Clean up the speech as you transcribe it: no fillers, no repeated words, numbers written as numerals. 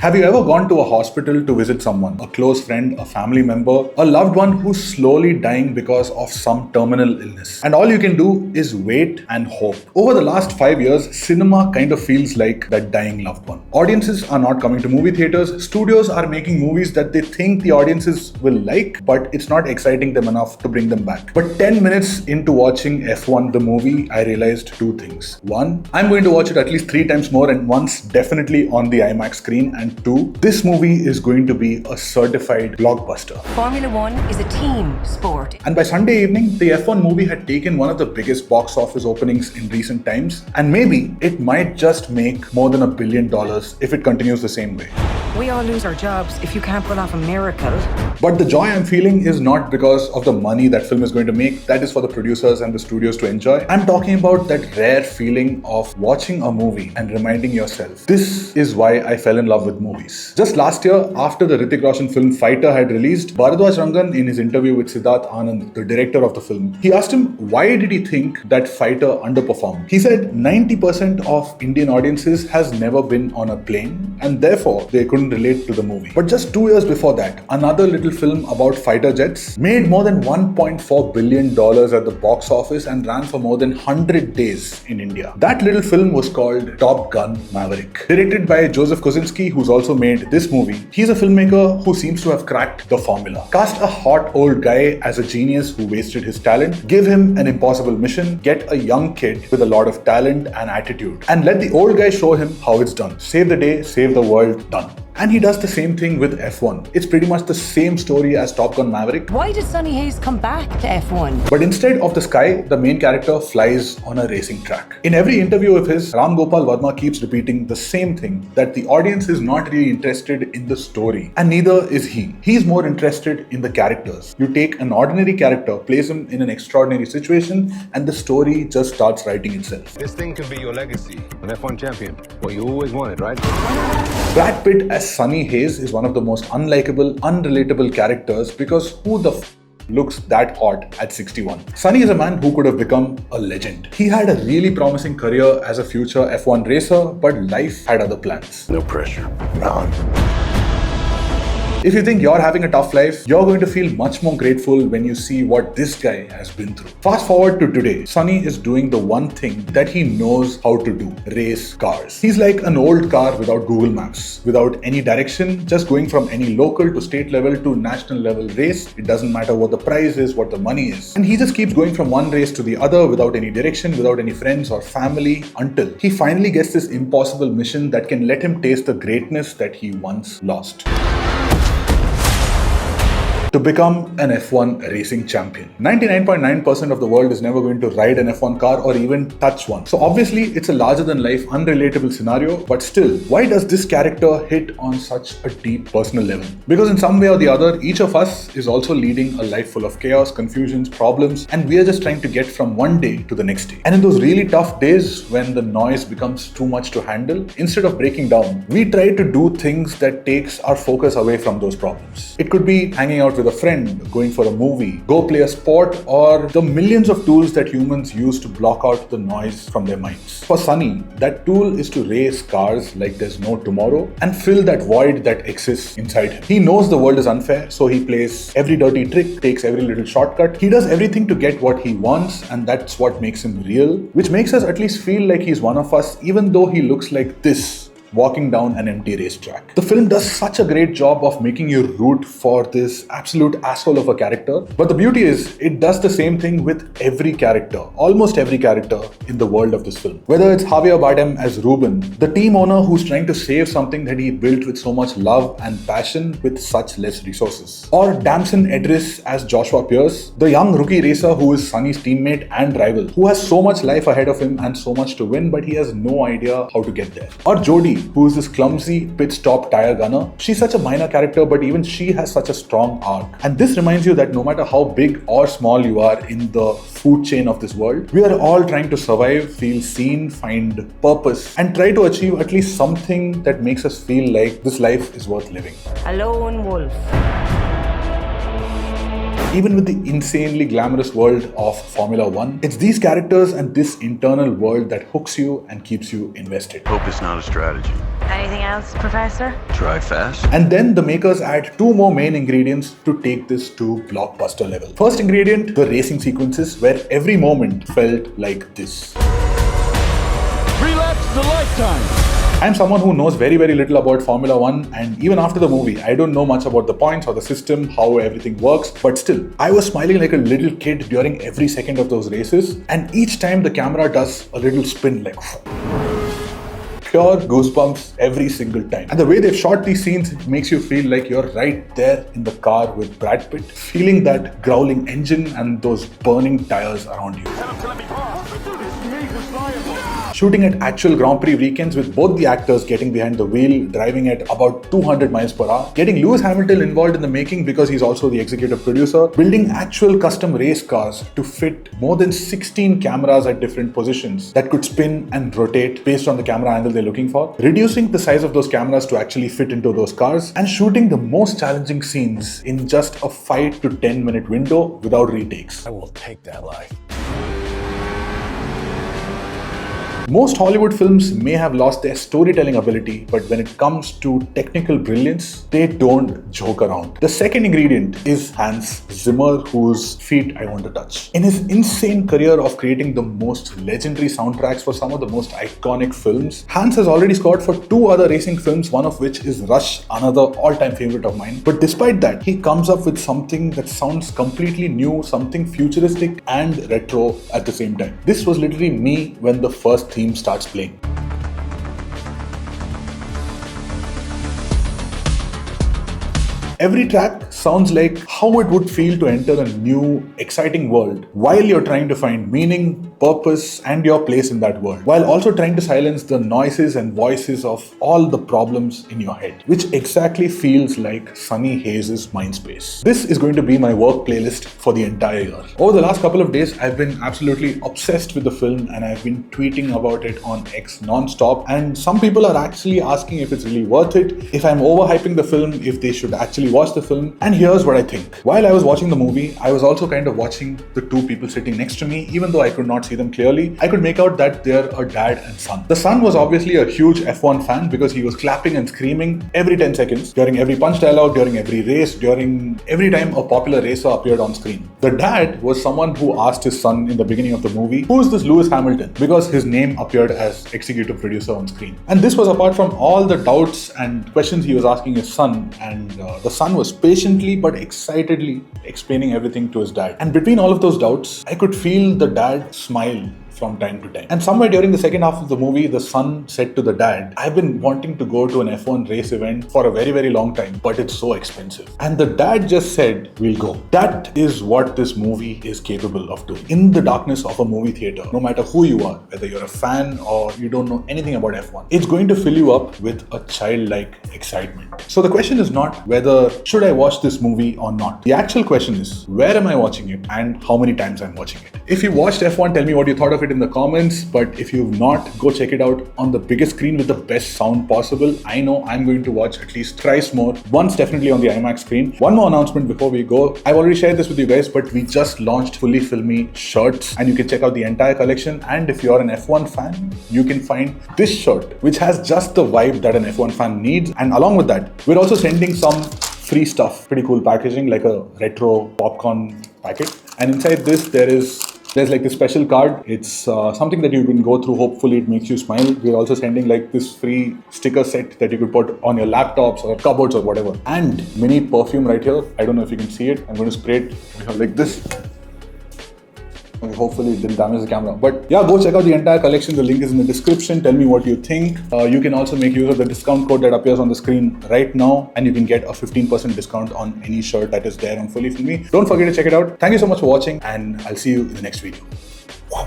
Have you ever gone to a hospital to visit someone, a close friend, a family member, a loved one who's slowly dying because of some terminal illness? And all you can do is wait and hope. Over the last 5 years, cinema kind of feels like that dying loved one. Audiences are not coming to movie theaters, studios are making movies that they think the audiences will like, but it's not exciting them enough to bring them back. But 10 minutes into watching F1 the movie, I realized two things. One, I'm going to watch it at least 3 times more, and once definitely on the IMAX screen, and two, this movie is going to be a certified blockbuster. Formula One is a team sport. And by Sunday evening, the F1 movie had taken one of the biggest box office openings in recent times, and maybe it might just make more than $1 billion if it continues the same way. We all lose our jobs if you can't pull off a miracle. But the joy I'm feeling is not because of the money that film is going to make. That is for the producers and the studios to enjoy. I'm talking about that rare feeling of watching a movie and reminding yourself, this is why I fell in love with movies. Just last year, after the Hrithik Roshan film Fighter had released, Bharadwaj Rangan, in his interview with Siddharth Anand, the director of the film, he asked him why did he think that Fighter underperformed. He said 90% of Indian audiences has never been on a plane, and therefore they couldn't relate to the movie. But just 2 years before that, another little film about fighter jets made more than $1.4 billion at the box office and ran for more than 100 days in India. That little film was called Top Gun Maverick. Directed by Joseph Kosinski, who's also made this movie. He's a filmmaker who seems to have cracked the formula. Cast a hot old guy as a genius who wasted his talent, give him an impossible mission, get a young kid with a lot of talent and attitude, and let the old guy show him how it's done. Save the day, save the world, done. And he does the same thing with F1. It's pretty much the same story as Top Gun Maverick. Why did Sonny Hayes come back to F1? But instead of the sky, the main character flies on a racing track. In every interview of his, Ram Gopal Varma keeps repeating the same thing, that the audience is not really interested in the story. And neither is he. He's more interested in the characters. You take an ordinary character, place him in an extraordinary situation, and the story just starts writing itself. This thing could be your legacy, an F1 champion. Well, you always wanted, right? Brad Pitt as Sonny Hayes is one of the most unlikable, unrelatable characters because who the looks that hot at 61? Sonny is a man who could have become a legend. He had a really promising career as a future F1 racer, but life had other plans. No pressure. None. If you think you're having a tough life, you're going to feel much more grateful when you see what this guy has been through. Fast forward to today, Sonny is doing the one thing that he knows how to do: race cars. He's like an old car without Google Maps, without any direction, just going from any local to state level to national level race. It doesn't matter what the price is, what the money is. And he just keeps going from one race to the other without any direction, without any friends or family, until he finally gets this impossible mission that can let him taste the greatness that he once lost. To become an F1 racing champion. 99.9% of the world is never going to ride an F1 car or even touch one. So obviously it's a larger than life, unrelatable scenario, but still, why does this character hit on such a deep personal level? Because in some way or the other, each of us is also leading a life full of chaos, confusions, problems, and we are just trying to get from one day to the next day. And in those really tough days when the noise becomes too much to handle, instead of breaking down, we try to do things that takes our focus away from those problems. It could be hanging out with a friend, going for a movie, go play a sport, or the millions of tools that humans use to block out the noise from their minds. For Sonny, that tool is to race cars like there's no tomorrow and fill that void that exists inside him. He knows the world is unfair, so he plays every dirty trick, takes every little shortcut. He does everything to get what he wants, and that's what makes him real, which makes us at least feel like he's one of us, even though he looks like this, walking down an empty racetrack. The film does such a great job of making you root for this absolute asshole of a character. But the beauty is, it does the same thing with every character, almost every character in the world of this film. Whether it's Javier Bardem as Ruben, the team owner who's trying to save something that he built with so much love and passion with such less resources. Or Damson Idris as Joshua Pierce, the young rookie racer who is Sonny's teammate and rival, who has so much life ahead of him and so much to win, but he has no idea how to get there. Or Jodie, who is this clumsy pit stop tire gunner. She's such a minor character, but even she has such a strong arc. And this reminds you that no matter how big or small you are in the food chain of this world, we are all trying to survive, feel seen, find purpose, and try to achieve at least something that makes us feel like this life is worth living. A lone wolf. Even with the insanely glamorous world of Formula One, it's these characters and this internal world that hooks you and keeps you invested. Hope it's not a strategy. I Anything else, Professor? Drive fast. And then the makers add two more main ingredients to take this to blockbuster level. First ingredient, the racing sequences where every moment felt like this. 3 laps to lifetime. I'm someone who knows very little about Formula 1, and even after the movie, I don't know much about the points or the system, how everything works, but still, I was smiling like a little kid during every second of those races, and each time the camera does a little spin like pure goosebumps every single time. And the way they've shot these scenes, it makes you feel like you're right there in the car with Brad Pitt, feeling that growling engine and those burning tires around you. Shooting at actual Grand Prix weekends with both the actors getting behind the wheel, driving at about 200 miles per hour, getting Lewis Hamilton involved in the making because he's also the executive producer, building actual custom race cars to fit more than 16 cameras at different positions that could spin and rotate based on the camera angle they're looking for, reducing the size of those cameras to actually fit into those cars, and shooting the most challenging scenes in just a 5 to 10 minute window without retakes. I will take that life. Most Hollywood films may have lost their storytelling ability, but when it comes to technical brilliance, they don't joke around. The second ingredient is Hans Zimmer, whose feet I want to touch. In his insane career of creating the most legendary soundtracks for some of the most iconic films, Hans has already scored for 2 other racing films, one of which is Rush, another all-time favorite of mine. But despite that, he comes up with something that sounds completely new, something futuristic and retro at the same time. This was literally me when the first theme starts playing. Every track sounds like how it would feel to enter a new, exciting world while you're trying to find meaning, purpose, and your place in that world, while also trying to silence the noises and voices of all the problems in your head, which exactly feels like Sunny Hayes' mind space. This is going to be my work playlist for the entire year. Over the last couple of days, I've been absolutely obsessed with the film and I've been tweeting about it on X non-stop, and some people are actually asking if it's really worth it, if I'm overhyping the film, if they should actually watch the film. And here's what I think. While I was watching the movie, I was also kind of watching the two people sitting next to me. Even though I could not see them clearly, I could make out that they're a dad and son. The son was obviously a huge F1 fan because he was clapping and screaming every 10 seconds, during every punch dialogue, during every race, during every time a popular racer appeared on screen. The dad was someone who asked his son in the beginning of the movie, who is this Lewis Hamilton? Because his name appeared as executive producer on screen. And this was apart from all the doubts and questions he was asking his son, and the son was patiently but excitedly explaining everything to his dad. And between all of those doubts, I could feel the dad smile from time to time. And somewhere during the second half of the movie, the son said to the dad, I've been wanting to go to an F1 race event for a very long time, but it's so expensive. And the dad just said, we'll go. That is what this movie is capable of doing. In the darkness of a movie theater, no matter who you are, whether you're a fan or you don't know anything about F1, it's going to fill you up with a childlike excitement. So the question is not whether should I watch this movie or not. The actual question is, where am I watching it and how many times I'm watching it. If you watched F1, tell me what you thought of it in the comments, but if you've not, go check it out on the biggest screen with the best sound possible. I know I'm going to watch at least thrice more, once definitely on the IMAX screen. One more announcement before we go. I've already shared this with you guys, but we just launched Fully Filmy shirts and you can check out the entire collection. And if you're an F1 fan, you can find this shirt, which has just the vibe that an F1 fan needs. And along with that, we're also sending some free stuff, pretty cool packaging, like a retro popcorn packet. And inside this, there's like this special card. It's something that you can go through. Hopefully it makes you smile. We're also sending like this free sticker set that you could put on your laptops or cupboards or whatever. And mini perfume right here. I don't know if you can see it. I'm going to spray it like this. Okay, hopefully it didn't damage the camera. But yeah, go check out the entire collection. The link is in the description. Tell me what you think. You can also make use of the discount code that appears on the screen right now, and you can get a 15% discount on any shirt that is there on Fully Filmy. Don't forget to check it out. Thank you so much for watching, and I'll see you in the next video. Wow.